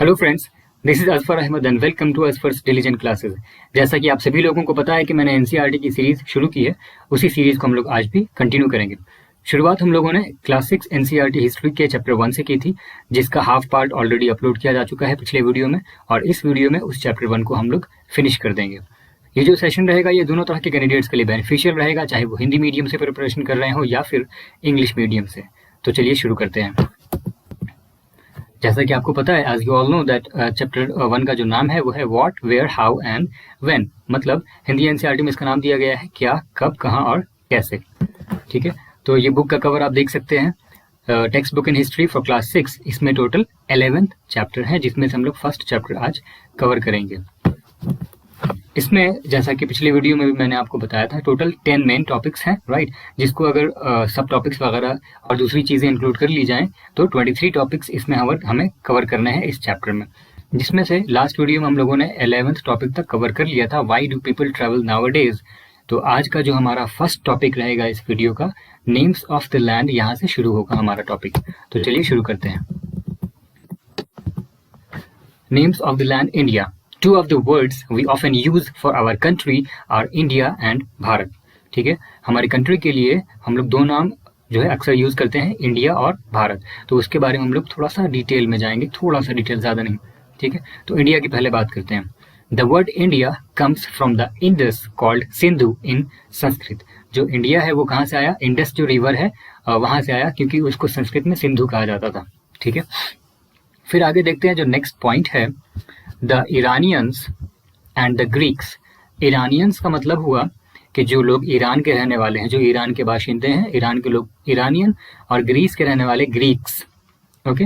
Hello friends, this is Azfar Ahmed and welcome to Azfar's diligent classes. जैसा कि आप सभी लोगों को पता है कि मैंने एनसीईआरटी की सीरीज शुरू की है, उसी सीरीज को हम लोग आज भी कंटिन्यू करेंगे। शुरुआत हम लोगों ने क्लास 6 एनसीईआरटी हिस्ट्री के चैप्टर 1 से की थी, जिसका हाफ पार्ट ऑलरेडी अपलोड किया जा चुका है पिछले वीडियो में, और इस वीडियो में उस चैप्टर 1 को हम लोग फिनिश कर देंगे। ये जो सेशन रहेगा ये दोनों तरह के कैंडिडेट्स के लिए बेनिफिशियल रहेगा, चाहे वो हिंदी मीडियम से प्रिपरेशन कर रहे हो या फिर इंग्लिश मीडियम से। तो चलिए शुरू करते हैं। जैसा कि आपको पता है, as you all know that chapter 1 का जो नाम है वो है what, where, how and when. मतलब हिंदी एनसीईआरटी में इसका नाम दिया गया है क्या, कब, कहाँ और कैसे। ठीक है, तो ये बुक का कवर आप देख सकते हैं, text book in history for class 6। इसमें टोटल 11th चैप्टर है, जिसमें से हम लोग फर्स्ट चैप्टर आज कवर करेंगे। इसमें जैसा कि पिछले वीडियो में भी मैंने आपको बताया था, टोटल 10 मेन टॉपिक्स हैं, राइट। जिसको अगर सब टॉपिक्स वगैरह और दूसरी चीज़ें इंक्लूड कर ली जाएं तो 23 टॉपिक्स इसमें हमें कवर करने हैं इस चैप्टर में, जिसमें से लास्ट वीडियो में हम लोगों ने 11th टॉपिक तक कवर कर लिया था, why do people travel nowadays. तो आज का जो हमारा फर्स्ट टॉपिक रहेगा इस वीडियो का, नेम्स ऑफ द लैंड, यहाँ से शुरू होगा हमारा टॉपिक। तो चलिए शुरू करते हैं। Names of the land India. Two of the words we often use for our country are India and Bharat. ठीक है, हमारी कंट्री के लिए हम लोग दो नाम जो है अक्सर यूज करते हैं, इंडिया और भारत। तो उसके बारे में हम लोग थोड़ा सा डिटेल में जाएंगे, थोड़ा सा डिटेल, ज़्यादा नहीं। ठीक है, तो इंडिया की पहले बात करते हैं। The word India comes from the Indus called Sindhu in Sanskrit. जो इंडिया है वो कहाँ से आया? इंडस जो रिवर है वहाँ से आया, क्योंकि उसको संस्कृत में सिंधु कहा जाता था। ठीक है, फिर आगे देखते हैं जो नेक्स्ट पॉइंट है, the Iranians and the Greeks. Iranians का मतलब हुआ कि जो लोग ईरान के रहने वाले हैं, जो ईरान के बाशिंदे हैं, ईरान के लोग इरानियन, और ग्रीस के रहने वाले Greeks. Okay,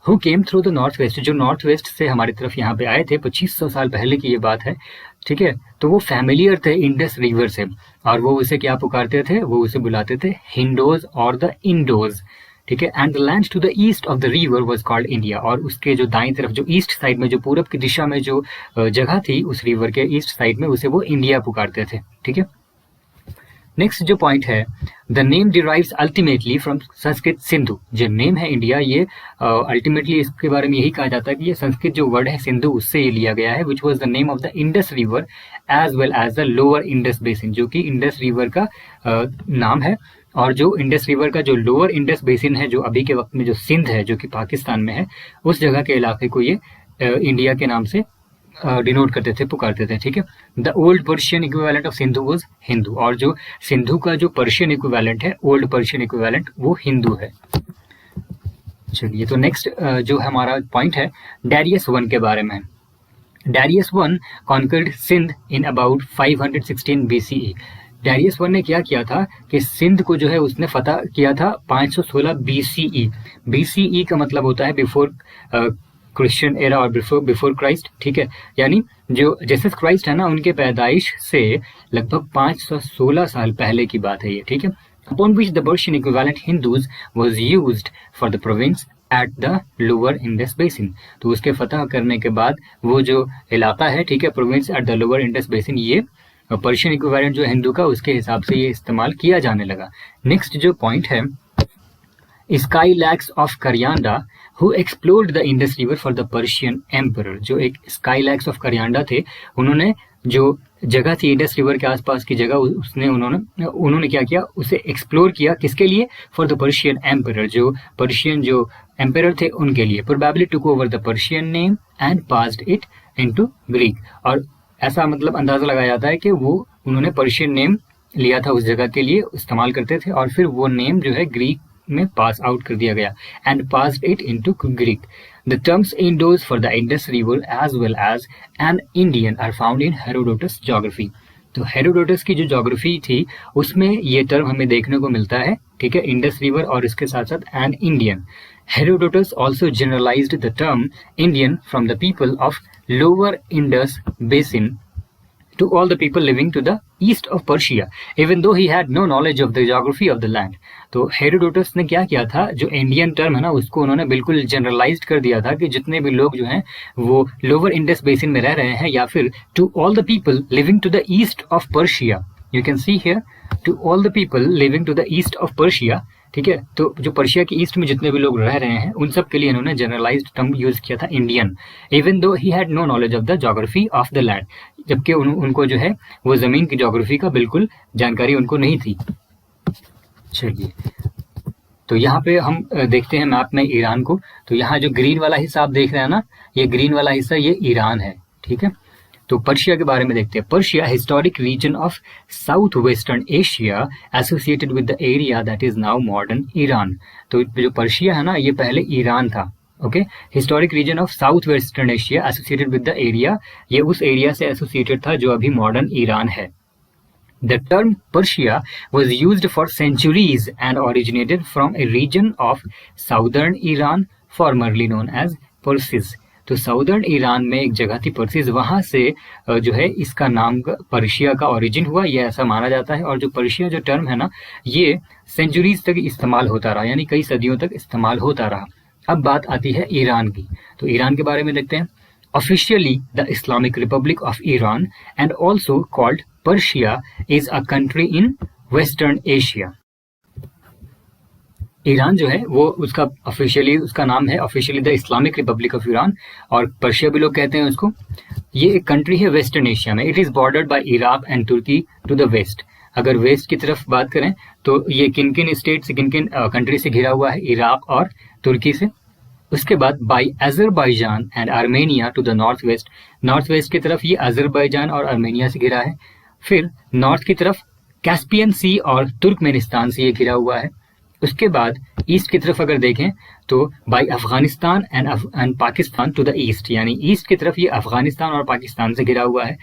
who came through the north waste, जो नॉर्थ वेस्ट से हमारी तरफ यहाँ पे आए थे, 2500 साल पहले की ये बात है। ठीक है, तो वो फैमिलियर थे इंडस रिवर से, और वो उसे क्या पुकारते थे? वो उसे बुलाते थे हिंडोज और द इंडोज। ठीक है, and the land to the east of the river was called India. और उसके जो दाईं तरफ, जो ईस्ट साइड में, जो पूरब की दिशा में जो जगह थी उस रिवर के ईस्ट साइड में, उसे वो इंडिया पुकारते थे। ठीक है, नेक्स्ट जो पॉइंट है, the name derives ultimately from Sanskrit Sindhu. जो नेम है इंडिया, ये अल्टीमेटली इसके बारे में यही कहा जाता है कि ये संस्कृत जो वर्ड है सिंधु, उससे ये लिया गया है, which was the name of the Indus river as well as the lower Indus basin, जो कि इंडस रिवर का नाम है। और जो इंडस रिवर का जो लोअर इंडस बेसिन है, जो अभी के वक्त में जो सिंध है, जो कि पाकिस्तान में है, उस जगह के इलाके को ये इंडिया के नाम से डिनोट करते थे, पुकारते थे। ठीक है, the old Persian equivalent of Sindhu was Hindu. और जो सिंधु का जो पर्शियन इक्विवेलेंट है, ओल्ड पर्शियन इक्विवेलेंट, वो हिंदू है। चलिए, तो नेक्स्ट जो हमारा पॉइंट है, डारियस 1 के बारे में। Darius 1 conquered Sindh in about 516 BCE। Darius 1 ने क्या किया था कि सिंध को जो है उसने फतह किया था 516 BCE। BCE का मतलब होता है बिफोर क्रिश्चियन एरा और बिफोर क्राइस्ट। ठीक है, यानी जो जीसस क्राइस्ट है ना, उनके पैदाइश से लगभग 516 साल पहले की बात है ये। ठीक है, upon which the Persian equivalent Hindus was used for the province at the lower Indus basin. तो उसके फतह करने के बाद वो जो इलाका है, ठीक है, province at the lower Indus basin, ये पर्शियन इक्विवेलेंट जो हिंदू का, उसके हिसाब से ये इस्तेमाल किया जाने लगा। नेक्स्ट जो पॉइंट है, Scylax of Caryanda who explored the Indus river for the Persian emperor. जो एक स्काईलैक्स ऑफ करियांडा थे, उन्होंने जो जगह थी इंडस रिवर के आसपास की जगह, उन्होंने क्या किया? उसे एक्सप्लोर किया, किसके लिए? फॉर द पर्शियन एम्परर, जो पर्शियन जो एम्परर थे उनके लिए। Probably took over the Persian name and passed it into Greek. और ऐसा मतलब अंदाजा लगाया जाता है कि वो उन्होंने पर्शियन नेम लिया था उस जगह के लिए, इस्तेमाल करते थे, और फिर वो नेम जो है ग्रीक में पास आउट कर दिया गया, and passed it into Greek. The terms Indos for the Indus river as well as an Indian are found in Herodotus geography. तो हेरोडोटस की जो ज्योग्राफी थी उसमें ये टर्म हमें देखने को मिलता है। ठीक है, इंडस रिवर और इसके साथ साथ an Indian. Herodotus also generalized the term Indian from the people of lower Indus basin to all the people living to the east of Persia, even though he had no knowledge of the geography of the land. तो Herodotus ने क्या किया था, जो Indian term है ना, उसको उन्होंने बिल्कुल जनरलाइज्ड कर दिया था कि जितने भी लोग जो हैं वो लोअर इंडस बेसिन में रह रहे हैं, या फिर to all the people living to the east of Persia. You can see here, to all the people living to the east of Persia. ठीक है। तो जो पर्शिया के ईस्ट में जितने भी लोग रह रहे हैं उन सब के लिए इन्होंने जनरलाइज्ड टर्म यूज किया था Indian, even though he had no knowledge of the geography of the land, जबकि उनको जो है वो जमीन की ज्योग्राफी का बिल्कुल जानकारी उनको नहीं थी। चलिए, तो यहाँ पे हम देखते हैं मैप में ईरान को। तो यहाँ जो ग्रीन वाला हिस्सा आप देख रहे हैं ना, ये ग्रीन वाला हिस्सा ये ईरान है, ठीक है। तो पर्शिया के बारे में देखते हैं। Persia historic region of south western Asia associated with the area that is now modern Iran. तो जो पर्शिया है ना, ये पहले ईरान था, okay. Historic region of south western Asia associated with the area, ये उस एरिया से एसोसिएटेड था जो अभी मॉडर्न ईरान है। The term Persia was used for centuries and originated from a region of southern Iran formerly known as Persis। तो southern Iran में एक जगह थी पर्सिस, वहां से जो है इसका नाम पर्शिया का ओरिजिन हुआ, ये ऐसा माना जाता है। और जो पर्शिया जो टर्म है ना, ये सेंचुरीज तक इस्तेमाल होता रहा, यानी कई सदियों तक इस्तेमाल होता रहा। अब बात आती है ईरान की। तो ईरान के बारे में देखते हैं। Officially, the Islamic Republic of Iran and also called Persia is a country in Western Asia। ईरान जो है वो उसका ऑफिशियली उसका नाम है officially the Islamic Republic of Iran, और पर्शिया भी लोग कहते हैं उसको। ये एक कंट्री है वेस्टर्न एशिया में। It is bordered by Iraq and Turkey to the west. अगर वेस्ट की तरफ बात करें तो ये किन किन स्टेट से, किन किन कंट्री से घिरा हुआ है, इराक और तुर्की से। उसके बाद by Azerbaijan and Armenia to the north west. North west की तरफ ये अजरबैजान और आर्मेनिया से घिरा है। फिर नॉर्थ की तरफ कैस्पियन सी और तुर्कमेनिस्तान से ये घिरा हुआ है। उसके बाद ईस्ट की तरफ अगर देखें तो by Afghanistan and Pakistan to the east, यानी ईस्ट की तरफ ये अफगानिस्तान और पाकिस्तान से घिरा हुआ है।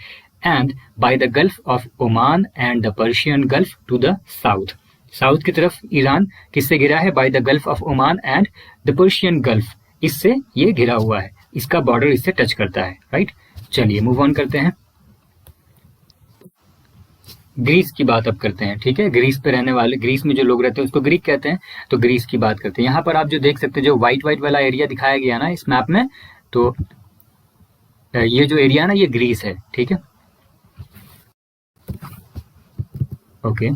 And by the Gulf of Oman and the Persian Gulf to the south. South की तरफ ईरान किससे घिरा है? By the Gulf of Oman and the Persian Gulf, इससे ये घिरा हुआ है, इसका बॉर्डर इससे टच करता है, राइट। चलिए मूव ऑन करते हैं। ग्रीस की बात अब करते हैं, ठीक है। ग्रीस पे रहने वाले, ग्रीस में जो लोग रहते हैं उसको ग्रीक कहते हैं, तो ग्रीस की बात करते हैं। यहाँ पर आप जो देख सकते हैं, जो व्हाइट व्हाइट वाला एरिया दिखाया गया ना इस मैप में, तो ये जो एरिया ना ये ग्रीस है, ठीक है, okay.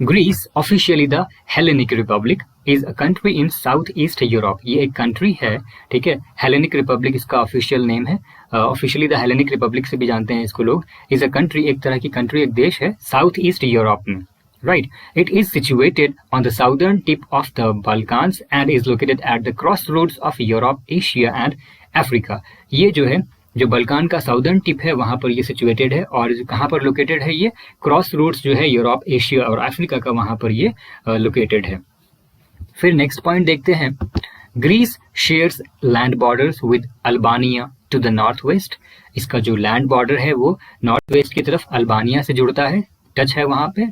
Greece officially the Hellenic Republic is a country in south east Europe. ये एक कंट्री है, ठीक है। हेलेनिक रिपब्लिक इसका ऑफिशियल नेम है। ऑफिशियली द हेलेनिक रिपब्लिक से भी जानते हैं इसको लोग। इज अ कंट्री, एक तरह की कंट्री, एक देश है साउथ ईस्ट यूरोप में, right. It is situated on the southern tip of the Balkans and is located at the crossroads of Europe, Asia and Africa. ये जो है, जो बल्कान का साउदर्न टिप है वहां पर ये सिचुएटेड है, और कहाँ पर लोकेटेड है? ये क्रॉस रोड्स जो है यूरोप, एशिया और अफ्रीका का, वहां पर ये लोकेटेड है। फिर नेक्स्ट पॉइंट देखते हैं। Greece shares land borders with Albania to the north west. इसका जो लैंड बॉर्डर है वो नॉर्थ वेस्ट की तरफ अल्बानिया से जुड़ता है, टच है वहां पे।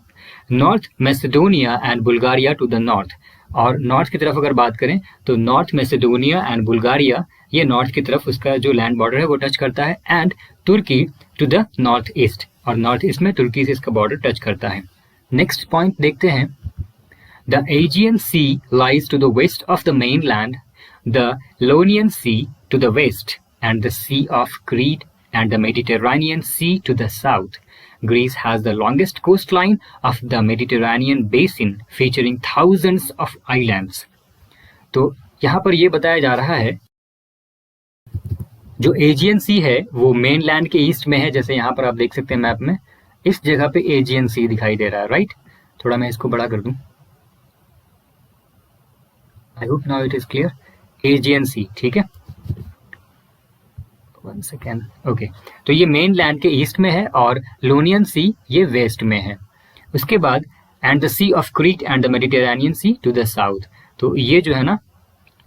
North Macedonia and Bulgaria to the north. और नॉर्थ की तरफ अगर बात करें तो नॉर्थ मैसेडोनिया एंड बुल्गारिया, ये नॉर्थ की तरफ उसका जो लैंड बॉर्डर है वो टच करता है। And Turkey to the north east, और नॉर्थ ईस्ट में तुर्की से इसका बॉर्डर टच करता है। नेक्स्ट पॉइंट देखते हैं। The Aegean sea lies to the west of the mainland, the Ionian sea to the west and the C of Crete and the Mediterranean Sea to the south. Greece has the longest coastline of the Mediterranean basin featuring thousands of islands. तो यहाँ पर ये बताया जा रहा है जो Aegean सी है वो मेन लैंड के ईस्ट में है, जैसे यहाँ पर आप देख सकते हैं मैप में, इस जगह पे एजियन सी दिखाई दे रहा है, राइट। थोड़ा मैं इसको बड़ा कर दूं, I hope now it is clear. Aegean sea, ठीक है, 1 सेकेंड, ओके। तो ये मेन लैंड के ईस्ट में है और लोनियन सी ये वेस्ट में है। उसके बाद and the C of Crete and the Mediterranean Sea to the south. तो ये जो है ना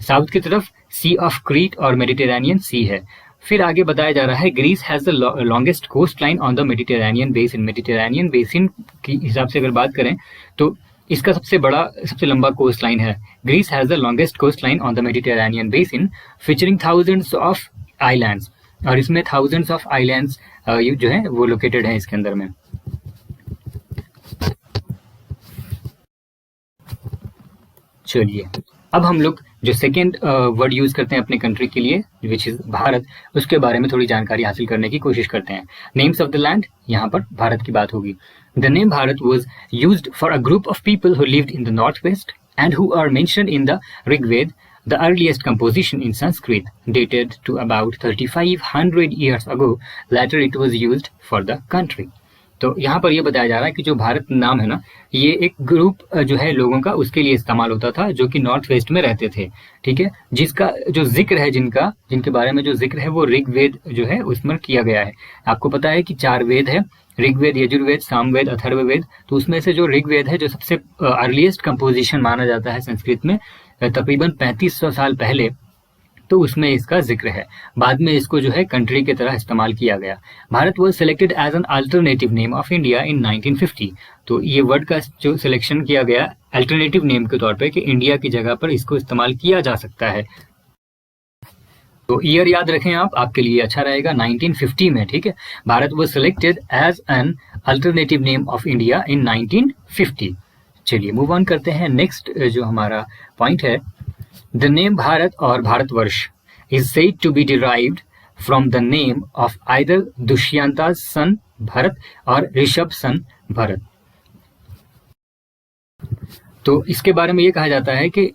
साउथ की तरफ सी ऑफ क्रीट और मेडिटेरेनियन सी है। फिर आगे बताया जा रहा है Greece has the longest coast line on the Mediterranean basin. Mediterranean basin की हिसाब से अगर बात करें तो इसका सबसे लंबा कोस्ट लाइन है। Greece has the longest coast line on the Mediterranean basin featuring thousands of islands, और इसमें थाउजेंड्स ऑफ आइलैंड्स जो है वो लोकेटेड है इसके अंदर में। चलिए अब हम लोग जो सेकेंड वर्ड यूज करते हैं अपने कंट्री के लिए, विच इज भारत, उसके बारे में थोड़ी जानकारी हासिल करने की कोशिश करते हैं। नेम्स ऑफ द लैंड, यहाँ पर भारत की बात होगी। The name Bharat was used for a group of people who lived in the north waste and who are mentioned in the Rig Veda, the earliest composition in Sanskrit, dated to about 3500 years ago. Later it was used for the country. तो यहाँ पर ये बताया जा रहा है कि जो भारत नाम है ना, ये एक ग्रुप जो है लोगों का उसके लिए इस्तेमाल होता था जो कि नॉर्थ वेस्ट में रहते थे, ठीक है, जिसका जो जिक्र है जिनके बारे में जो जिक्र है वो ऋग्वेद जो है उसमें किया गया है। आपको पता है कि 4 वेद है, ऋग्वेद, यजुर्वेद, सामवेद, अथर्ववेद। तो उसमें से जो ऋग्वेद है जो सबसे अर्लीस्ट कंपोजिशन माना जाता है संस्कृत में, तकरीबन 3500 साल पहले, तो उसमें इसका जिक्र है। बाद में इसको जो है कंट्री की तरह इस्तेमाल किया गया। Bharat was selected as an alternative name of India in 1950। तो ये वर्ड का जो सिलेक्शन किया गया अल्टरनेटिव नेम के तौर पे कि इंडिया की जगह पर इसको इस्तेमाल किया जा सकता है। तो ईयर याद रखें आप, आपके लिए अच्छा रहेगा, 1950 में, ठीक है। Bharat was selected as an alternative name of India in 1950। चलिए मूव ऑन करते हैं। नेक्स्ट जो हमारा पॉइंट है, the name Bharat or Bharatvarsha is said to be derived from the name of either Dushyanta son Bharat or Rishabha सन भरत। तो इसके बारे में ये कहा जाता है कि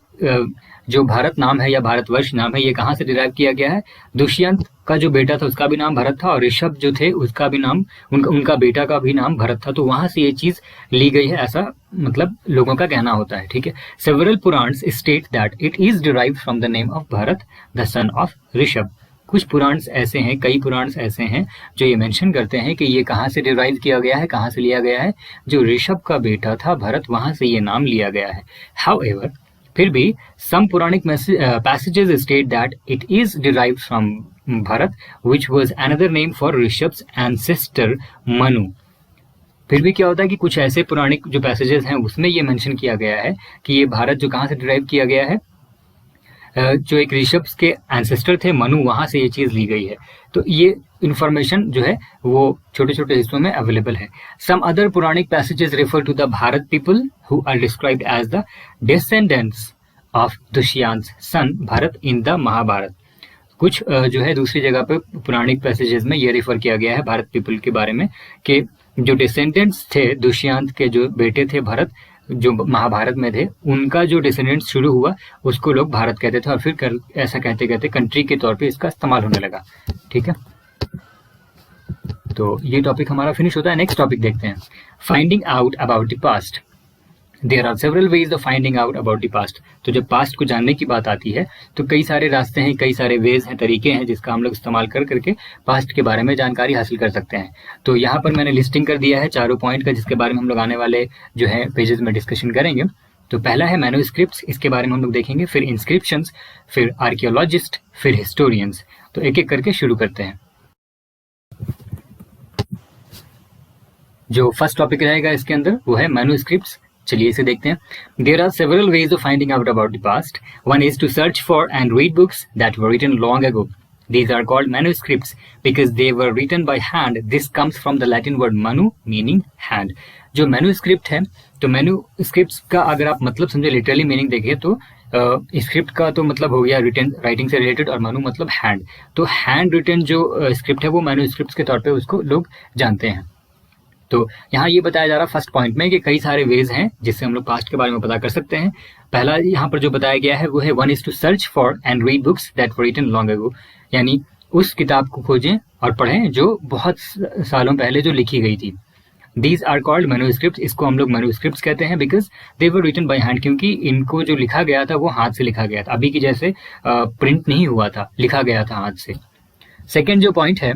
जो भारत नाम है या भारतवर्ष नाम है ये कहाँ से डिराइव किया गया है। दुष्यंत का जो बेटा था उसका भी नाम भरत था, और ऋषभ जो थे उसका भी नाम, उनका बेटा का भी नाम भरत था। तो वहां से ये चीज ली गई है, ऐसा मतलब लोगों का कहना होता है, ठीक है। Several Puranas state that it is derived from the name of Bharat the son of Rishabh. कुछ पुराण्स ऐसे हैं, कई पुराण्स ऐसे हैं जो ये मेंशन करते हैं कि ये कहाँ से डिराइव किया गया है, कहाँ से लिया गया है। जो ऋषभ का बेटा था भरत, वहां से ये नाम लिया गया है। हाउएवर, फिर भी सम पुराणिक passages state that it is derived from Bharat, which was another name for Rishabh's ancestor Manu। फिर भी क्या होता है कि कुछ ऐसे पुराणिक जो पैसेजेस हैं उसमें ये मेंशन किया गया है कि ये भारत जो कहाँ से डिराइव किया गया है, जो एक ऋषभ के एंसेस्टर थे मनु, वहां से ये चीज ली गई है। तो ये इंफॉर्मेशन जो है वो छोटे छोटे हिस्सों में अवेलेबल है। Some other Puranic passages refer to the Bharat people who are described as the descendants of Dushyant son Bharat in the Mahabharata. कुछ जो है दूसरी जगह पे पुराणिक पैसेजेस में ये रेफर किया गया है भारत पीपल के बारे में कि जो डिसेंडेंट्स थे दुष्यंत के, जो बेटे थे भरत, जो महाभारत में थे, उनका जो डिसेंडेंट्स शुरू हुआ उसको लोग भारत कहते थे, और फिर ऐसा कहते कहते कंट्री के तौर पे इसका इस्तेमाल होने लगा, ठीक है। तो ये टॉपिक हमारा फिनिश होता है। नेक्स्ट टॉपिक देखते हैं, finding out about the past. There are several ways of finding out about the past. तो जब पास्ट को जानने की बात आती है तो कई सारे रास्ते हैं, कई सारे वेज हैं, तरीके हैं जिसका हम लोग इस्तेमाल कर करके पास्ट के बारे में जानकारी हासिल कर सकते हैं। तो यहाँ पर मैंने लिस्टिंग कर दिया है चारों पॉइंट का, जिसके बारे में हम लोग आने वाले जो है पेजेस में डिस्कशन करेंगे। तो पहला है मैन्युस्क्रिप्ट्स, इसके बारे में हम लोग देखेंगे, फिर इंस्क्रिप्शंस, फिर आर्कियोलॉजिस्ट, फिर हिस्टोरियंस। तो एक एक करके शुरू करते हैं। जो फर्स्ट टॉपिक रहेगा इसके अंदर वो है मैन्युस्क्रिप्ट्स। चलिए इसे देखते हैं। There are several ways of finding out about the past. One is to search for and read books that were written long ago. These are called manuscripts because they were written by hand. This comes from the Latin word manu, meaning hand. जो manuscript है, तो manuscripts का अगर आप मतलब समझे, literally meaning देखिए तो स्क्रिप्ट का तो मतलब हो गया रिटन, राइटिंग से रिलेटेड, और मनु मतलब हैंड। तो हैंड रिटन जो स्क्रिप्ट है वो मैन्युस्क्रिप्ट्स के तौर पे उसको लोग जानते हैं। तो यहाँ ये बताया जा रहा फर्स्ट पॉइंट में कि कई सारे वेज हैं जिससे हम लोग पास्ट के बारे में पता कर सकते हैं। पहला यहाँ पर जो बताया गया है वो है one is to search for and read books that were written long ago, यानी उस किताब को खोजें और पढ़ें जो बहुत सालों पहले जो लिखी गई थी। These are called manuscripts. इसको हम लोग मैन्युस्क्रिप्ट्स कहते हैं because they were written by hand, क्योंकि इनको जो लिखा गया था वो हाथ से लिखा गया था, अभी की जैसे प्रिंट नहीं हुआ था, लिखा गया था हाथ से। सेकेंड जो पॉइंट है,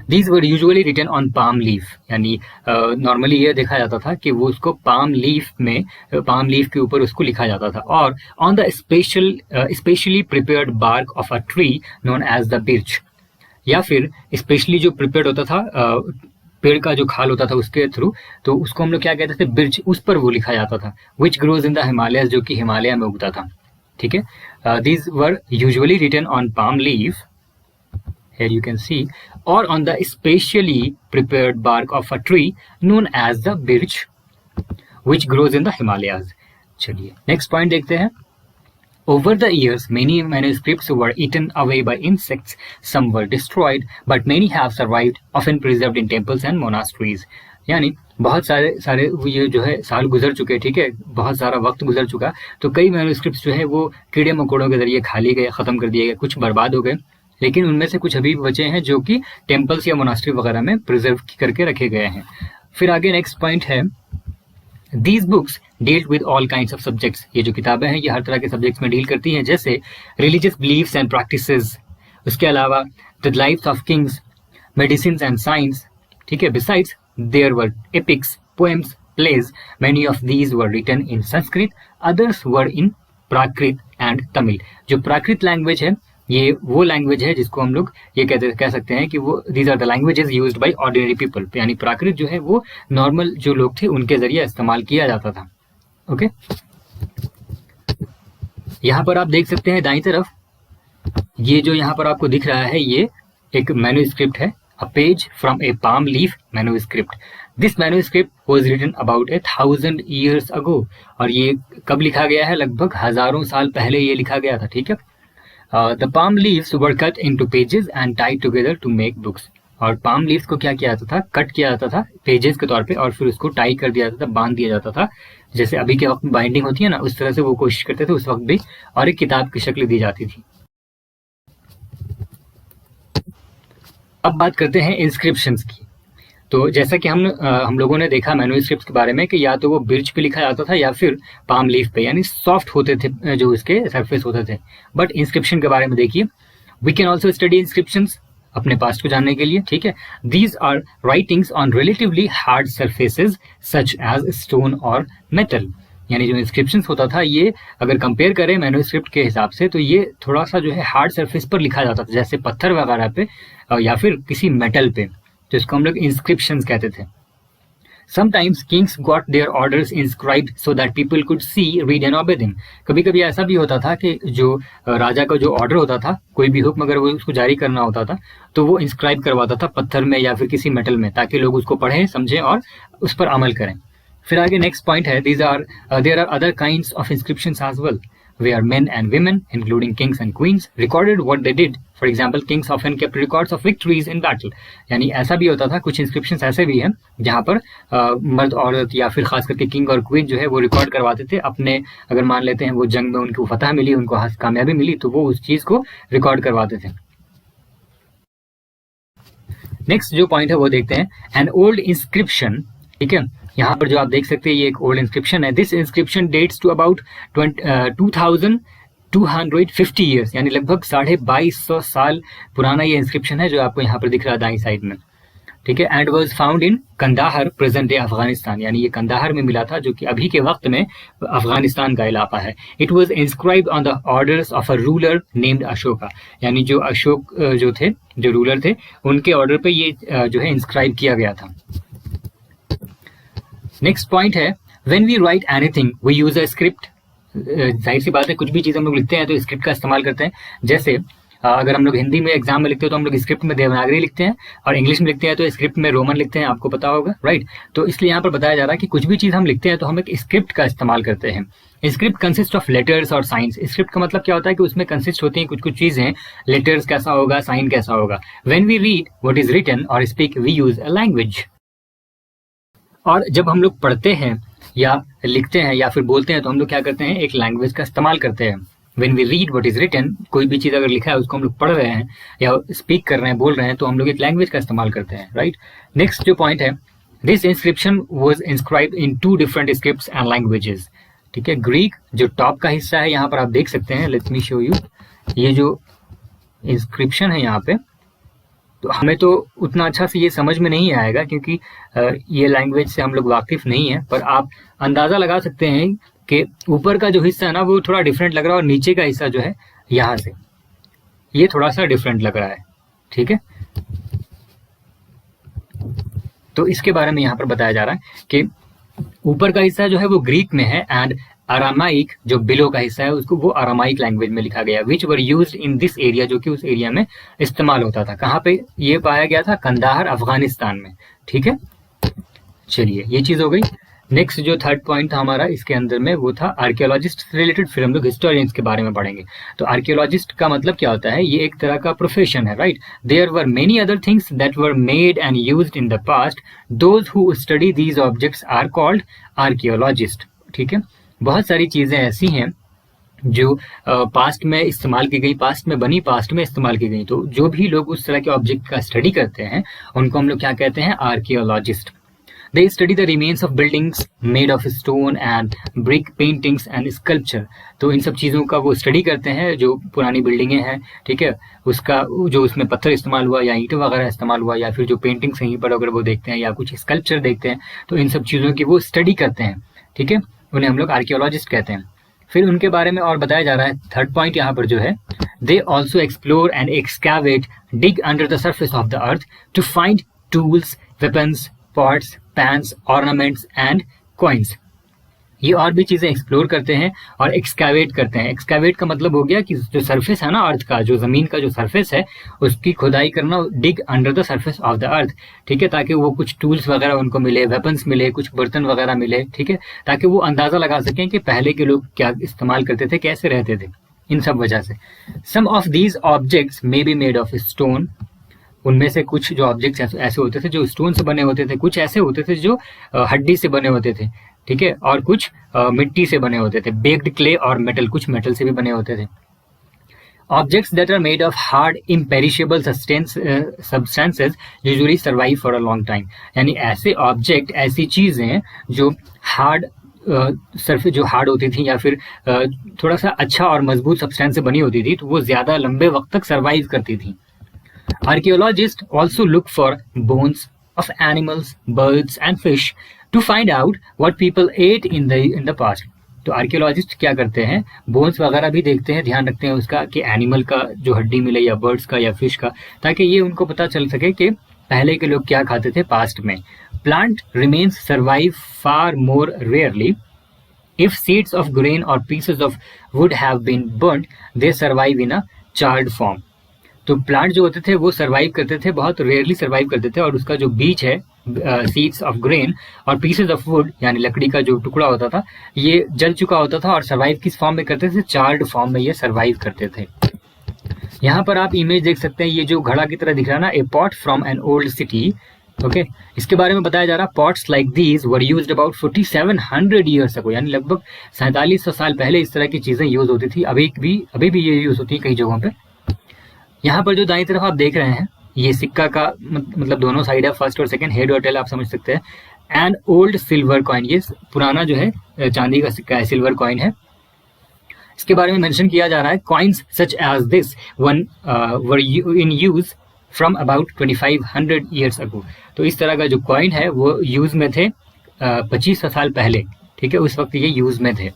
These were usually written on palm leaf, यानी नॉर्मली ये देखा जाता था कि वो उसको palm leaf के ऊपर उसको लिखा जाता था, और on the specially prepared bark of a tree known as the birch, या फिर स्पेशली जो प्रिपेयर्ड होता था पेड़ का जो खाल होता था उसके थ्रू, तो उसको हम लोग क्या कहते थे, बिर्च, उस पर वो लिखा जाता था। Which grows in the Himalayas, जो कि हिमालय में उगता था, ठीक है। These were usually written on palm leaf, here you can see, or on the specially prepared bark of a tree known as the birch which grows in the Himalayas। चलिए next point देखते हैं। Over the years, many manuscripts were eaten away by insects, some were destroyed, but many have survived, often preserved in temples and monasteries. यानी बहुत सारे ये जो है साल गुजर चुके, ठीक है, बहुत सारा वक्त गुजर चुका, तो कई मैन्युस्क्रिप्ट्स जो है वो कीड़े मकोड़ों के जरिए खा लिए गए, ख़त्म कर दिए गए, कुछ बर्बाद हो गए, लेकिन उनमें से कुछ अभी बचे हैं जो कि टेम्पल्स या मोनास्ट्री वगैरह में प्रिजर्व करके रखे गए हैं। फिर आगे नेक्स्ट पॉइंट है, These books dealt with all kinds of subjects. ये जो किताबें हैं ये हर तरह के सब्जेक्ट्स में डील करती हैं, जैसे religious beliefs and practices, उसके अलावा the lives of kings, medicines and science, ठीक है। Besides, there were epics, poems, plays. Many of these were written in Sanskrit, others were in Prakrit and Tamil. जो प्राकृत language है ये वो language है जिसको हम लोग ये कह सकते हैं कि वो these are the languages used by ordinary people, यानी प्राकृत जो है वो नॉर्मल जो लोग थे उनके जरिए इस्तेमाल किया जाता था। ओके, यहाँ पर आप देख सकते हैं दाईं तरफ, ये जो यहाँ पर आपको दिख रहा है ये एक मैन्युस्क्रिप्ट है, a page from a palm leaf manuscript. This manuscript was written about 1000 years ago, और ये कब लिखा गया है? लगभग हजारों साल पहले ये लिखा गया था, ठीक है। The palm leaves were cut into pages and tied together to make books. और palm leaves को क्या किया जाता था? कट किया जाता था पेजेस के तौर पे और फिर उसको टाई कर दिया जाता था, बांध दिया जाता था, जैसे अभी के वक्त में बाइंडिंग होती है ना, उस तरह से वो कोशिश करते थे उस वक्त भी, और एक किताब की शक्ल दी जाती थी। अब बात करते हैं इंस्क्रिप्शंस की। तो जैसा कि हम लोगों ने देखा मैन्युस्क्रिप्ट्स के बारे में कि या तो वो बिर्च पे लिखा जाता था या फिर पाम लीफ पे, यानी सॉफ्ट होते थे जो इसके सरफेस होते थे। बट इंस्क्रिप्शन के बारे में देखिए, we can also study inscriptions अपने पास्ट को जानने के लिए, ठीक है। These are writings on relatively hard surfaces such as stone और मेटल, यानी जो इंस्क्रिप्शंस होता था ये अगर कंपेयर करें मैन्युस्क्रिप्ट के हिसाब से तो ये थोड़ा सा जो है हार्ड सरफेस पर लिखा जाता था, जैसे पत्थर वगैरह पे या फिर किसी मेटल पे, तो इसको हम लोग इंस्क्रिप्शंस कहते थे। Sometimes kings got their orders inscribed so that people could see, read and obey them. कभी कभी ऐसा भी होता था कि जो राजा का जो ऑर्डर होता था, कोई भी हुक्म अगर वो उसको जारी करना होता था तो वो इंस्क्राइब करवाता था पत्थर में या फिर किसी मेटल में, ताकि लोग उसको पढ़ें, समझें और उस पर अमल करें। फिर आगे नेक्स्ट पॉइंट है, there are other kinds of inscriptions as well, where men and women, including kings and queens, recorded what they did. For example, kings often kept records of victories in battle. यानी ऐसा भी होता था, कुछ inscriptions ऐसे भी हैं जहाँ पर मर्द औरत या फिर खास करके किंग और क्वीन जो है वो रिकॉर्ड करवाते थे अपने, अगर मान लेते हैं वो जंग में उनको फतह मिली, उनको कामयाबी मिली, तो वो उस चीज को रिकॉर्ड करवाते थे। नेक्स्ट जो पॉइंट है वो देखते हैं, एन ओल्ड इंस्क्रिप्शन, ठीक है। यहाँ पर जो आप देख सकते हैं ये एक ओल्ड इंस्क्रिप्शन है। This inscription dates to about 2250 years, यानी लगभग 2250 साल पुराना ये इंस्क्रिप्शन है जो आपको यहाँ पर दिख रहा है दाईं साइड में, ठीक है। And was found in Kandahar, present day Afghanistan, यानी ये कंदाहर में मिला था जो कि अभी के वक्त में अफगानिस्तान का इलाका है। It was inscribed on the orders of a ruler named Ashoka, यानी जो अशोक जो थे, जो रूलर थे, उनके ऑर्डर पे ये जो है इंस्क्राइब किया गया था। नेक्स्ट पॉइंट है, when we write anything we use a script. जाहिर सी बात है कुछ भी चीज़ हम लोग लिखते हैं तो स्क्रिप्ट का इस्तेमाल करते हैं। जैसे अगर हम लोग हिंदी में एग्जाम में लिखते हैं तो हम लोग स्क्रिप्ट में देवनागरी लिखते हैं, और इंग्लिश में लिखते हैं तो स्क्रिप्ट में रोमन लिखते हैं, आपको पता होगा, राइट। तो इसलिए यहाँ पर बताया जा रहा है कि कुछ भी चीज़ हम लिखते हैं तो हम एक स्क्रिप्ट का इस्तेमाल करते हैं। स्क्रिप्ट कंसिस्ट ऑफ लेटर्स और साइंस। स्क्रिप्ट का मतलब क्या होता है कि उसमें कंसिस्ट होती हैं कुछ कुछ चीज़ें, लेटर्स कैसा होगा, साइन कैसा होगा। When we read what is written or speak we use a language. और जब हम लोग पढ़ते हैं या लिखते हैं या फिर बोलते हैं तो हम लोग क्या करते हैं, एक लैंग्वेज का इस्तेमाल करते हैं। When we read what is written, कोई भी चीज़ अगर लिखा है उसको हम लोग पढ़ रहे हैं या स्पीक कर रहे हैं, बोल रहे हैं, तो हम लोग एक लैंग्वेज का इस्तेमाल करते हैं, राइट। नेक्स्ट जो पॉइंट है, this inscription was inscribed in 2 different scripts and languages, ठीक है। ग्रीक जो टॉप का हिस्सा है यहाँ पर आप देख सकते हैं, लेट मी शो यू, ये जो इंस्क्रिप्शन है यहाँ पे, तो हमें तो उतना अच्छा से ये समझ में नहीं आएगा क्योंकि ये लैंग्वेज से हम लोग वाकिफ नहीं है, पर आप अंदाज़ा लगा सकते हैं कि ऊपर का जो हिस्सा है ना वो थोड़ा डिफरेंट लग रहा है और नीचे का हिस्सा जो है यहाँ से ये थोड़ा सा डिफरेंट लग रहा है, ठीक है। तो इसके बारे में यहाँ पर बताया जा रहा है कि ऊपर का हिस्सा जो है वो ग्रीक में है, एंड अरामाइक जो बिलो का हिस्सा है उसको वो अरामाइक लैंग्वेज में लिखा गया, which were used in this area, जो कि उस एरिया में इस्तेमाल होता था। कहाँ पे ये पाया गया था? कंदाहर, अफगानिस्तान में, ठीक है। चलिए ये चीज़ हो गई। नेक्स्ट जो थर्ड पॉइंट था हमारा इसके अंदर में वो था आर्कियोलॉजिस्ट से रिलेटेड, फिर हम लोग हिस्टोरियंस के बारे में पढ़ेंगे। तो आर्कियोलॉजिस्ट का मतलब क्या होता है, ये एक तरह का प्रोफेशन है, right. There were many other things that were made and used in the past, those who study these objects are called archaeologist. ठीक है, बहुत सारी चीजें ऐसी हैं जो पास्ट में इस्तेमाल की गई, पास्ट में बनी, पास्ट में इस्तेमाल की गई। तो जो भी लोग उस तरह के ऑब्जेक्ट का स्टडी करते हैं उनको हम लोग क्या कहते हैं, archaeologist. They study the remains of buildings made of stone and brick, paintings and sculpture। तो इन सब चीज़ों का वो स्टडी करते हैं, जो पुरानी बिल्डिंगें हैं, ठीक है, उसका जो उसमें पत्थर इस्तेमाल हुआ या ईंट वगैरह इस्तेमाल हुआ, या फिर जो पेंटिंग्स कहीं पर अगर वो देखते हैं या कुछ स्कल्पचर देखते हैं, तो इन सब चीज़ों की वो स्टडी करते हैं। ठीक है, उन्हें हम लोग आर्कियोलॉजिस्ट कहते हैं। फिर उनके बारे में और बताया जा रहा है, थर्ड पॉइंट यहाँ पर जो है, they also explore and excavate, dig under the surface of the earth to find tools, weapons, pots, pans, ornaments and coins. ये और भी चीजें एक्सप्लोर करते हैं और एक्सकैवेट करते हैं। एक्सकैवेट का मतलब हो गया कि जो सरफेस है ना अर्थ का, जो जमीन का जो सरफेस है उसकी खुदाई करना, dig under the surface of the earth. ठीक है, ताकि वो कुछ टूल्स वगैरह उनको मिले, वेपन्स मिले, कुछ बर्तन वगैरह मिले, ठीक है, ताकि वो अंदाजा लगा सकें कि पहले के लोग क्या इस्तेमाल करते थे, कैसे रहते थे, इन सब वजह से। Some of these objects may be made of stone, उनमें से कुछ जो ऑब्जेक्ट्स ऐसे होते थे जो स्टोन से बने होते थे, कुछ ऐसे होते थे जो हड्डी से बने होते थे, ठीक है, और कुछ मिट्टी से बने होते थे, बेक्ड क्ले और मेटल, कुछ मेटल से भी बने होते थे। Objects that are made of hard imperishable substances usually survive for a long time. यानी ऐसे ऑब्जेक्ट, ऐसी चीजें जो हार्ड सरफेस जो हार्ड होती थी या फिर थोड़ा सा अच्छा और मजबूत सब्सटेंस से बनी होती थी, तो वो ज्यादा लंबे वक्त तक सर्वाइव करती थी। Archaeologists also look for bones of animals, birds and fish to find out what people ate in the past। तो आर्कियोलॉजिस्ट क्या करते हैं, बोन्स वगैरह भी देखते हैं, ध्यान रखते हैं उसका कि एनिमल का जो हड्डी मिले या बर्ड्स का या फिश का, ताकि ये उनको पता चल सके कि पहले के लोग क्या खाते थे पास्ट में। Plant remains survive far more rarely. If seeds of grain or pieces of wood have been burned, they survive in a charred form. तो प्लांट जो होते थे वो सर्वाइव करते थे, बहुत रेयरली सर्वाइव करते थे, और उसका जो बीज है, seeds of grain or pieces of would यानी लकड़ी का जो टुकड़ा होता था, ये जल चुका होता था और सर्वाइव किस फॉर्म में करते थे, चार्ड फॉर्म में ये सर्वाइव करते थे। यहाँ पर आप इमेज देख सकते हैं, ये जो घड़ा की तरह दिख रहा है ना, a pot from an old city. Okay, इसके बारे में बताया जा रहा, pots like these were used about 4700 years ago, यानी लगभग 4700 साल पहले इस तरह की चीजें यूज होती थी। अभी भी ये यूज होती है कई जगहों पे। यहाँ पर जो दाईं तरफ आप देख रहे हैं, ये सिक्का का मतलब दोनों साइड है, फर्स्ट और सेकंड, हेड और टेल आप समझ सकते हैं। एंड ओल्ड सिल्वर कॉइन, ये पुराना जो है चांदी का सिक्का है, सिल्वर कॉइन है। इसके बारे में मेंशन किया जा रहा है, coins such as this one were in use from about 2500 years ago. तो इस तरह का जो कॉइन है वो यूज में थे 2500 साल पहले, ठीक है, उस वक्त ये यूज में थे।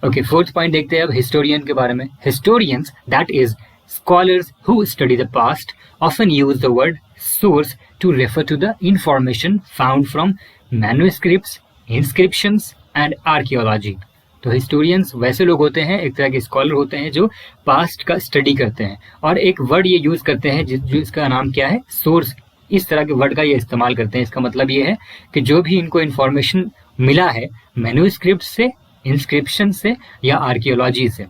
ओके, फोर्थ पॉइंट देखते हैं अब हिस्टोरियन के बारे में। Historians, that is scholars who study the past, often use the word source to refer to the information found from manuscripts, inscriptions and archaeology. तो हिस्टोरियंस वैसे लोग होते हैं, एक तरह के स्कॉलर होते हैं जो पास्ट का स्टडी करते हैं, और एक वर्ड ये यूज करते हैं जिसका नाम क्या है, सोर्स। इस तरह के वर्ड का ये इस्तेमाल करते हैं। इसका मतलब ये है कि जो भी इनको इन्फॉर्मेशन मिला है मैन्युस्क्रिप्ट से, इंस्क्रिप्शन से या आर्कियोलॉजी से,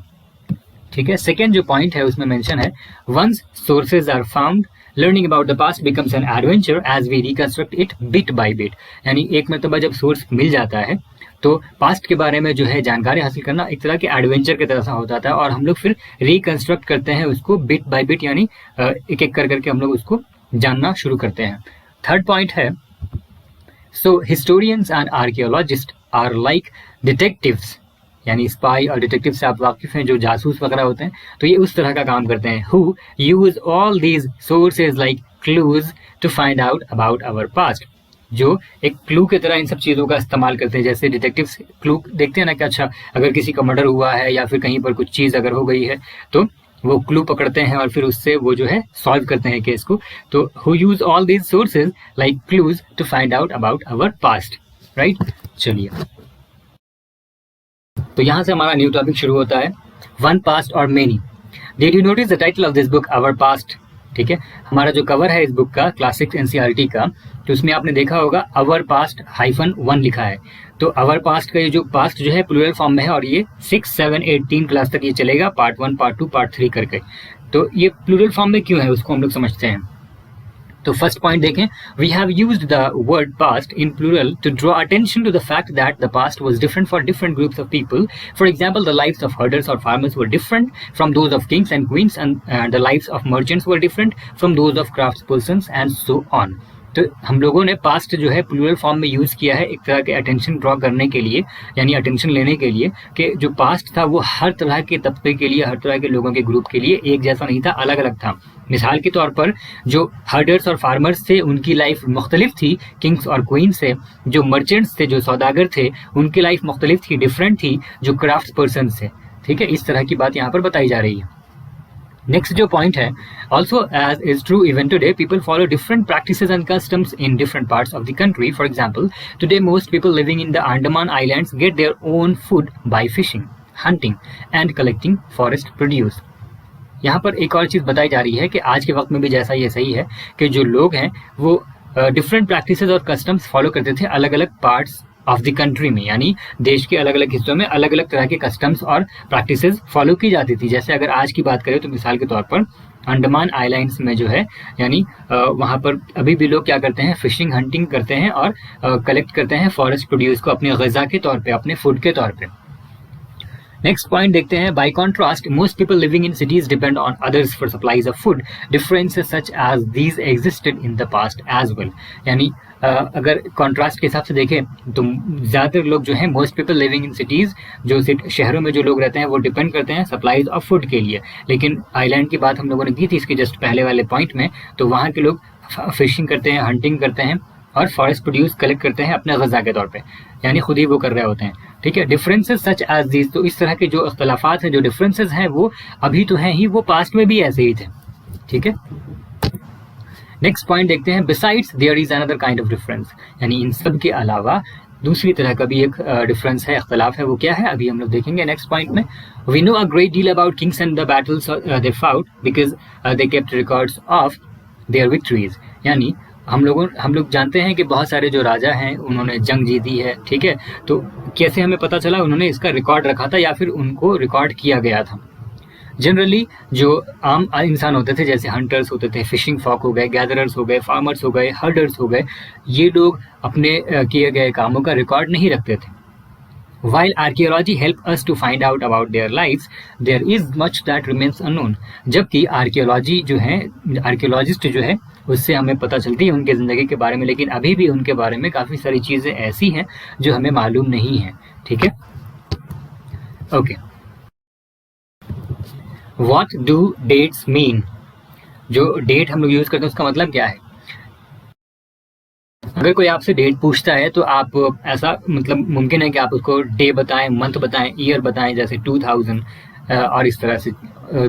ठीक है। सेकेंड जो पॉइंट है उसमें मेंशन है, once sources are found, learning about the past becomes an adventure as we reconstruct it bit by bit. यानी एक मरतबा जब सोर्स मिल जाता है तो पास्ट के बारे में जो है जानकारी हासिल करना एक तरह के एडवेंचर की तरह सा होता था, और हम लोग फिर रिकंस्ट्रक्ट करते हैं उसको बिट बाय बिट, यानी एक एक कर करके हम लोग उसको जानना शुरू करते हैं। थर्ड पॉइंट है, so historians and archaeologists are like detectives, यानी स्पाई और डिटेक्टिव से आप वाकिफ हैं, जो जासूस वगैरह होते हैं, तो ये उस तरह का काम करते हैं। Who use all these sources like clues to find out about our past, जो एक क्लू की तरह इन सब चीज़ों का इस्तेमाल करते हैं। जैसे डिटेक्टिव्स क्लू देखते हैं ना कि अच्छा अगर किसी का मर्डर हुआ है या फिर कहीं पर कुछ चीज़ अगर हो गई है तो वो क्लू पकड़ते हैं और फिर उससे वो जो है सॉल्व करते हैं केस को। तो who use all these sources like clues to find out about our past, right. चलिए, तो यहाँ से हमारा न्यू टॉपिक शुरू होता है, one past or many. Did you notice the title of this book, our past ठीक है। हमारा जो कवर है इस बुक का क्लासिक्स एनसीईआरटी का, तो उसमें आपने देखा होगा अवर पास्ट -1 लिखा है। तो अवर पास्ट का ये जो पास्ट जो है प्लूरल फॉर्म में है और ये 6, 7, 8 3 क्लास तक ये चलेगा, पार्ट 1, पार्ट 2, पार्ट 3 करके। तो ये प्लूरल फॉर्म में क्यों है उसको हम लोग समझते हैं। तो फर्स्ट पॉइंट देखें, we have used the word past in plural to draw attention to the fact that the past was different for different groups of people. For example, the lives of herders और farmers were different from those of kings and queens, and the lives of merchants were different from those of craftspersons and so on. तो हम लोगों ने past जो है plural form में use किया है एक तरह के अटेंशन ड्रॉ करने के लिए, यानी अटेंशन लेने के लिए कि जो पास्ट था वो हर तरह के तबके के लिए, हर तरह के लोगों के ग्रुप के लिए एक जैसा नहीं था, अलग अलग था। मिसाल के तौर पर जो हर्डर्स और फार्मर्स थे उनकी लाइफ मुख्तलिफ थी किंग्स और क्वीन से, जो मर्चेंट्स थे, जो सौदागर थे, उनकी लाइफ मुख्तलिफ थी, डिफरेंट थी जो क्राफ्ट पर्सन से। ठीक है, इस तरह की बात यहाँ पर बताई जा रही है। नेक्स्ट जो पॉइंट है, also as is true even today, people follow different practices and customs in different parts of the country. For example, today most people living in the Andaman islands get their own food by fishing, hunting and collecting forest produce. यहाँ पर एक और चीज़ बताई जा रही है कि आज के वक्त में भी जैसा ये सही है कि जो लोग हैं वो डिफरेंट प्रैक्टिसेस और कस्टम्स फॉलो करते थे अलग अलग पार्ट्स ऑफ द कंट्री में, यानी देश के अलग अलग हिस्सों में अलग अलग तरह के कस्टम्स और प्रैक्टिसेस फॉलो की जाती थी। जैसे अगर आज की बात करें तो मिसाल के तौर पर अंडमान आइलैंड्स में जो है, यानी वहाँ पर अभी भी लोग क्या करते हैं, फिशिंग, हंटिंग करते हैं और कलेक्ट करते हैं फॉरेस्ट प्रोड्यूस को अपने ग़िज़ा के तौर पे, अपने फूड के तौर पे। नेक्स्ट पॉइंट देखते हैं, by contrast most people living in cities depend on others for supplies of food, differences such as these existed in the past as well. यानी अगर कॉन्ट्रास्ट के हिसाब से देखें तो ज़्यादातर लोग जो हैं, most people living in cities, जो शहरों में जो लोग रहते हैं वो डिपेंड करते हैं सप्लाईज ऑफ फूड के लिए। लेकिन आइलैंड की बात हम लोगों ने की थी इसके जस्ट पहले वाले पॉइंट में, तो वहाँ के लोग फिशिंग करते हैं, हंटिंग करते हैं और फॉरेस्ट प्रोड्यूस कलेक्ट करते हैं अपने ग़िज़ा के तौर पे, यानी खुद ही वो कर रहे होते हैं। ठीक है, डिफरेंसेस सच एज दीज, तो इस तरह के जो इख्तलाफात हैं, जो डिफरेंसेस हैं वो अभी तो हैं ही, वो पास्ट में भी ऐसे ही थे। ठीक है, नेक्स्ट पॉइंट देखते हैं, besides there is another kind of difference, यानी इन सब के अलावा दूसरी तरह का भी एक डिफरेंस है, इख्तलाफ है, वो क्या है अभी हम लोग देखेंगे नेक्स्ट पॉइंट में। We know a great deal about kings and the battles they fought because they kept records of their victories, यानी हम लोग जानते हैं कि बहुत सारे जो राजा हैं उन्होंने जंग जीती है। ठीक है, तो कैसे हमें पता चला, उन्होंने इसका रिकॉर्ड रखा था या फिर उनको रिकॉर्ड किया गया था। जनरली जो आम इंसान होते थे, जैसे हंटर्स होते थे, फिशिंग फॉक हो गए, गैदरर्स हो गए, फार्मर्स हो गए, हर्डर्स हो गए, ये लोग अपने किए गए कामों का रिकॉर्ड नहीं रखते थे। While archaeology help us to find out about their lives, there is much that remains unknown. जबकि आर्कियोलॉजी जो है, आर्कियोलॉजिस्ट जो है, उससे हमें पता चलती है उनके ज़िंदगी के बारे में, लेकिन अभी भी उनके बारे में काफ़ी सारी चीज़ें ऐसी हैं जो हमें मालूम नहीं है। ठीक है, okay. What do dates mean? जो डेट हम लोग यूज़ करते हैं उसका मतलब क्या है। अगर कोई आपसे डेट पूछता है तो आप ऐसा मतलब मुमकिन है कि आप उसको डे बताएं, मंथ बताएं, ईयर बताएं, जैसे 2000 और इस तरह से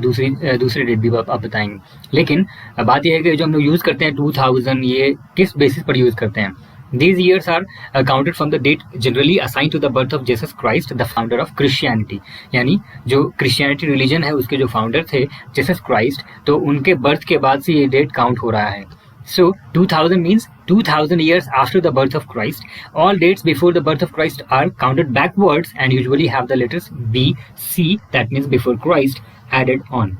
दूसरी डेट भी आप बताएंगे। लेकिन बात यह है कि जो हम लोग यूज़ करते हैं 2000, ये किस बेसिस पर यूज़ करते हैं। These years are counted from the date generally assigned to the birth of Jesus Christ, the founder of Christianity. यानी जो क्रिश्चियनिटी रिलीजन है उसके जो फाउंडर थे जीसस क्राइस्ट, तो उनके बर्थ के बाद से ये डेट काउंट हो रहा है। So 2000 means 2000 years after the birth of Christ. All dates before the birth of Christ are counted backwards and usually have the letters B, C, that means before Christ, added on.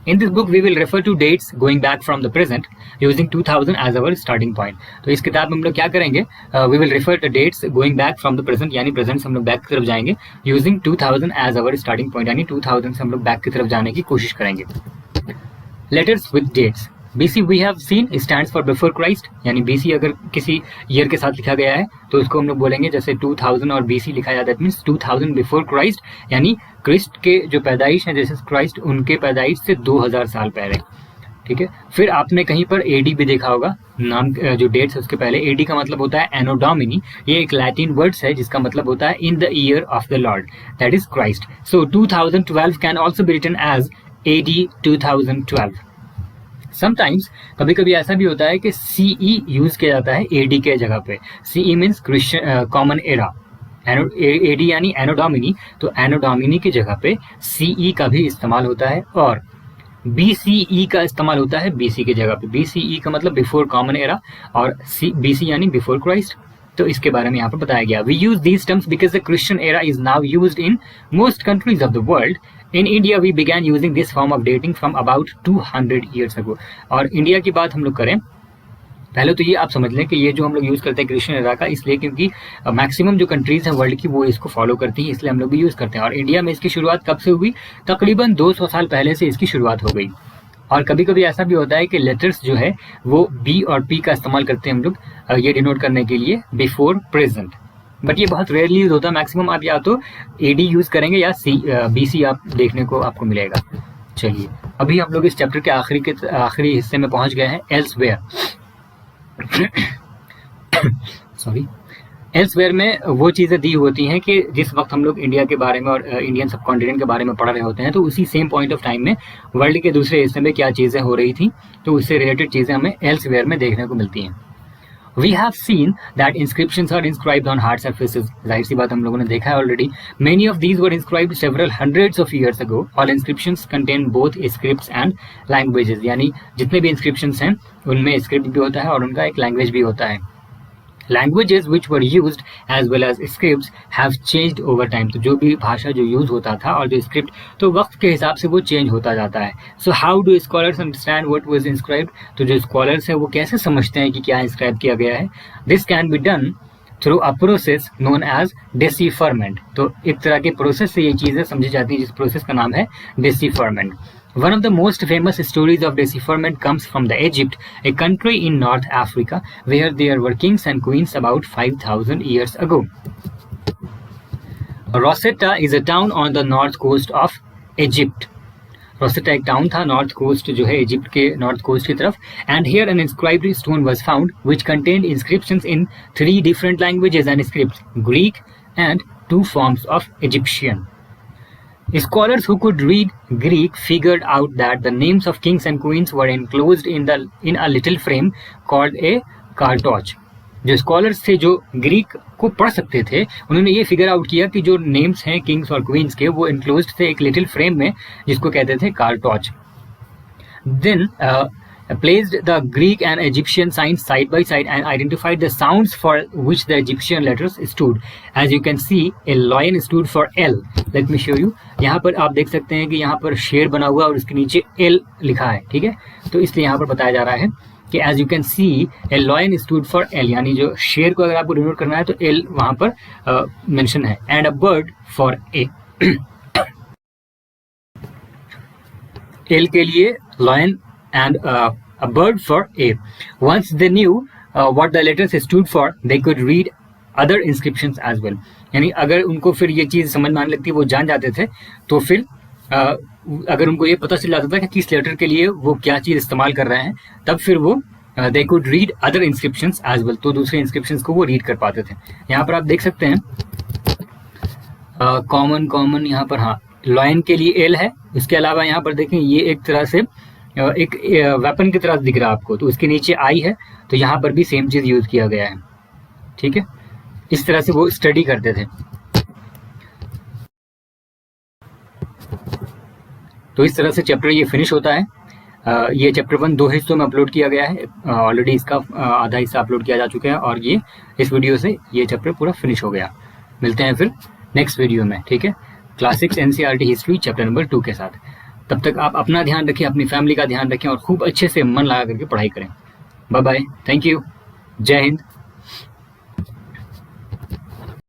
In this book, we will refer to dates going back from the present using 2000 as our starting point. तो इस किताब में हम लोग क्या करेंगे, we will refer to dates going back from the present, यानी present से हम लोग back की तरफ जाएंगे using 2000 as our starting point, यानी 2000 से हम लोग back की तरफ जाने की कोशिश करेंगे। Letters with dates. BC we have seen stands for before Christ, यानी BC अगर किसी ईयर के साथ लिखा गया है तो उसको हम लोग बोलेंगे, जैसे 2000 और BC लिखा जाता है, मीन्स 2000 बिफोर क्राइस्ट, यानी क्रिस्ट के जो पैदाइश है जीसस क्राइस्ट, उनके पैदाइश से 2000 साल पहले। ठीक है, फिर आपने कहीं पर AD भी देखा होगा, नाम जो डेट्स है उसके पहले। AD का मतलब होता है एनो डोमिनी, ये एक लैटिन वर्ड्स है जिसका मतलब होता है in the year of the lord, that is Christ. So 2012 can also be written as AD 2012। Sometimes कभी कभी ऐसा भी होता है कि CE यूज किया जाता है AD के जगह पे। CE means Christian common era, AD यानी एनो डोमिनी, तो एनो डोमिनी की जगह पे CE का भी इस्तेमाल होता है। और BCE का इस्तेमाल होता है BC की जगह पे। BCE का मतलब बिफोर कॉमन एरा, और BC यानी बिफोर क्राइस्ट। तो इसके बारे में यहाँ पर बताया गया। We use these terms because the Christian era is now used in most countries of the world. In India we began using this form of dating from about 200 years ago. और India की बात हम लोग करें, पहले तो ये आप समझ लें कि ये जो हम लोग यूज़ करते हैं क्रिश्चियन एरा का, इसलिए क्योंकि मैक्सिमम जो कंट्रीज़ हैं वर्ल्ड की वो इसको फॉलो करती हैं, इसलिए हम लोग भी यूज़ करते हैं। और इंडिया में इसकी शुरुआत कब से हुई? तकरीबन 200 साल पहले से इसकी शुरुआत हो गई। और कभी कभी ऐसा भी होता है कि लेटर्स जो है वो B और P का इस्तेमाल करते हैं हम लोग ये डिनोट करने के लिए बिफोर प्रेजेंट, बट ये बहुत रेयरली यूज होता है। मैक्सिमम आप या तो AD यूज़ करेंगे या BC आप देखने को आपको मिलेगा। चलिए, अभी हम लोग इस चैप्टर के आखिरी हिस्से में पहुंच गए हैं, एल्सवेयर। सॉरी, एल्सवेयर में वो चीज़ें दी होती हैं कि जिस वक्त हम लोग इंडिया के बारे में और इंडियन सब कॉन्टिनेंट के बारे में पढ़ रहे होते हैं, तो उसी सेम पॉइंट ऑफ टाइम में वर्ल्ड के दूसरे हिस्से में क्या चीज़ें हो रही थी, तो उससे रिलेटेड चीज़ें हमें एल्सवेयर में देखने को मिलती हैं। We have seen that inscriptions are inscribed on hard surfaces. जाहिर सी बात हम लोगों ने देखा है already. Many of these were inscribed several hundreds of years ago. All inscriptions contain both scripts and languages. यानी जितने भी inscriptions हैं उनमें स्क्रिप्ट भी होता है और उनका एक लैंग्वेज भी होता है। Languages which were used as well as scripts have changed over time. तो जो भी भाषा जो यूज होता था और जो स्क्रिप्ट, तो वक्त के हिसाब से वो चेंज होता जाता है। So how do scholars understand what was inscribed? तो जो स्कॉलर्स हैं वो कैसे समझते हैं कि क्या इंस्क्राइब किया गया है? This can be done through a process known as decipherment. तो एक तरह के प्रोसेस से ये चीज़ें समझी जाती हैं, जिस प्रोसेस का नाम है decipherment. One of the most famous stories of decipherment comes from the Egypt, a country in North Africa, where there were kings and queens about 5,000 years ago. Rosetta is a town on the north coast of Egypt. Rosetta एक town था north coast जो है Egypt के north coast की तरफ, and here an inscribed stone was found which contained inscriptions in 3 different languages and scripts, Greek and 2 forms of Egyptian. Scholars who could read Greek figured out that the names of kings and queens were enclosed in a little frame called a cartouche. जो scholars थे जो Greek को पढ़ सकते थे, उन्होंने ये figure out किया कि जो नेम्स हैं किंग्स और क्वींस के वो इनक्लोज्ड थे एक लिटिल फ्रेम में जिसको कहते थे cartouche. Then placed the Greek and Egyptian signs side by side and identified the sounds for which the Egyptian letters stood. As you can see, a lion stood for L. Let me show you. यहाँ पर आप देख सकते हैं कि यहाँ पर शेर बना हुआ और उसके नीचे L लिखा है, ठीक है। तो इसलिए यहाँ पर बताया जा रहा है कि as you can see, a lion stood for L, यानी जो शेर को अगर आपको डिनोट करना है तो L वहाँ पर मेंशन है, and a bird for A. L के लिए lion and a bird for A. Once they knew what the letters stood for, they could read other inscriptions as well. यानी अगर उनको फिर ये चीज़ समझ में आने लगती, वो जान जाते थे, तो फिर अगर उनको ये पता चल जाता था कि किस लेटर के लिए वो क्या चीज़ इस्तेमाल कर रहे हैं, तब फिर वो they could read other inscriptions as well. तो दूसरे इंस्क्रिप्शंस को वो रीड कर पाते थे। यहाँ पर आप देख सकते हैं कॉमन यहाँ पर, हाँ, लॉयन के लिए L है। इसके अलावा यहाँ पर देखें ये एक तरह से एक वेपन की तरह दिख रहा है आपको, तो उसके नीचे I है, तो यहाँ पर भी सेम चीज़ यूज़ किया गया है, ठीक है। इस तरह से वो स्टडी करते थे। तो इस तरह से चैप्टर ये फिनिश होता है। ये चैप्टर 1 2 हिस्सों में अपलोड किया गया है। ऑलरेडी इसका आधा हिस्सा अपलोड किया जा चुका है और ये इस वीडियो से ये चैप्टर पूरा फिनिश हो गया। मिलते हैं फिर नेक्स्ट वीडियो में, ठीक है, class 6 NCERT history chapter number 2 के साथ। तब तक आप अपना ध्यान रखें, अपनी फैमिली का ध्यान रखें और खूब अच्छे से मन लगा करके पढ़ाई करें। बाय बाय, थैंक यू, जय हिंद।